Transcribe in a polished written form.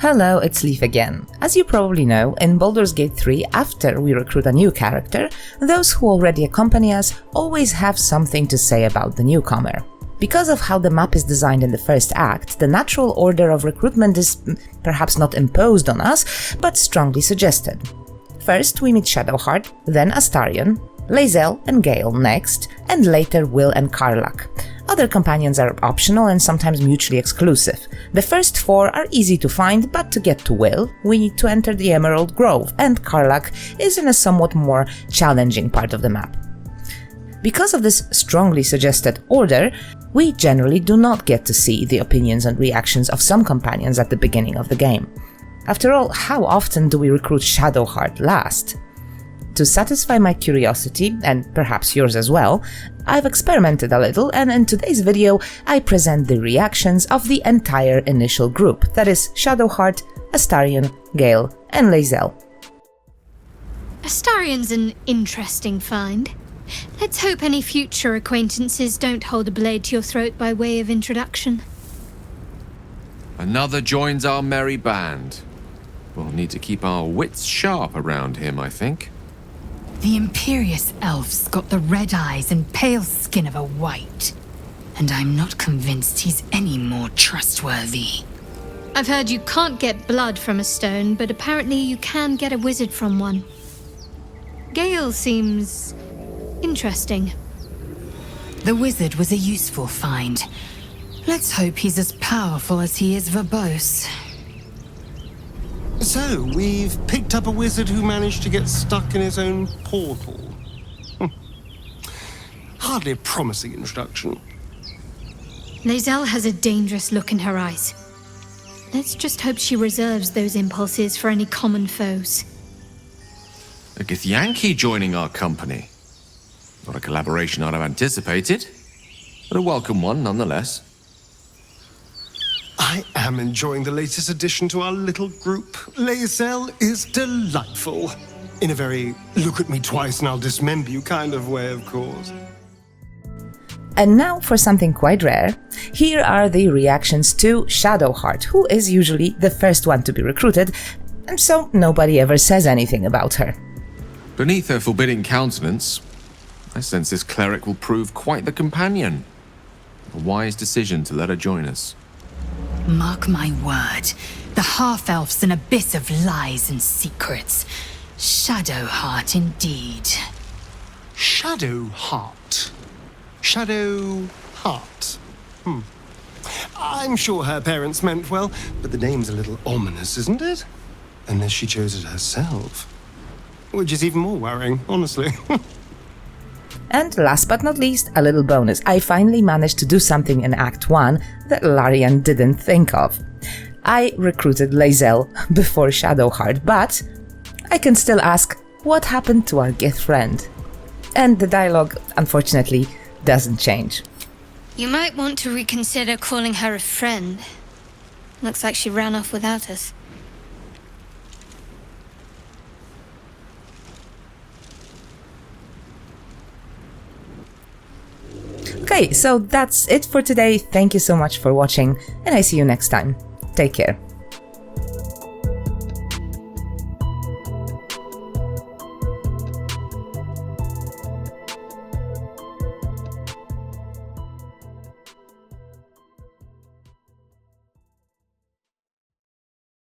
Hello, it's Leaf again. As you probably know, in Baldur's Gate 3, after we recruit a new character, those who already accompany us always have something to say about the newcomer. Because of how the map is designed in the first act, the natural order of recruitment is perhaps not imposed on us, but strongly suggested. First we meet Shadowheart, then Astarion, Lae'zel and Gale next, and later Will and Karlach. Other companions are optional and sometimes mutually exclusive. The first four are easy to find, but to get to Will, we need to enter the Emerald Grove, and Karlach is in a somewhat more challenging part of the map. Because of this strongly suggested order, we generally do not get to see the opinions and reactions of some companions at the beginning of the game. After all, how often do we recruit Shadowheart last? To satisfy my curiosity, and perhaps yours as well, I've experimented a little, and in today's video I present the reactions of the entire initial group, that is Shadowheart, Astarion, Gale and Lae'zel. Astarion's an interesting find. Let's hope any future acquaintances don't hold a blade to your throat by way of introduction. Another joins our merry band. We'll need to keep our wits sharp around him, I think. The Imperious Elf's got the red eyes and pale skin of a white, and I'm not convinced he's any more trustworthy. I've heard you can't get blood from a stone, but apparently you can get a wizard from one. Gale seems interesting. The wizard was a useful find. Let's hope he's as powerful as he is verbose. So, we've picked up a wizard who managed to get stuck in his own portal. Hardly a promising introduction. Lae'zel has a dangerous look in her eyes. Let's just hope she reserves those impulses for any common foes. A Githyanki joining our company. Not a collaboration I'd have anticipated, but a welcome one nonetheless. I am enjoying the latest addition to our little group. Lae'zel is delightful. In a very look-at-me-twice and I'll dismember you kind of way, of course. And now for something quite rare. Here are the reactions to Shadowheart, who is usually the first one to be recruited, and so nobody ever says anything about her. Beneath her forbidding countenance, I sense this cleric will prove quite the companion. A wise decision to let her join us. Mark my word, the half-elf's an abyss of lies and secrets. Shadowheart indeed. Shadowheart. Shadowheart. I'm sure her parents meant well, but the name's a little ominous, isn't it? Unless she chose it herself. Which is even more worrying, honestly. And last but not least, a little bonus. I finally managed to do something in Act 1 that Larian didn't think of. I recruited Lae'zel before Shadowheart, but I can still ask, what happened to our Gith friend? And the dialogue, unfortunately, doesn't change. You might want to reconsider calling her a friend. Looks like she ran off without us. Okay, so that's it for today. Thank you so much for watching, and I see you next time. Take care.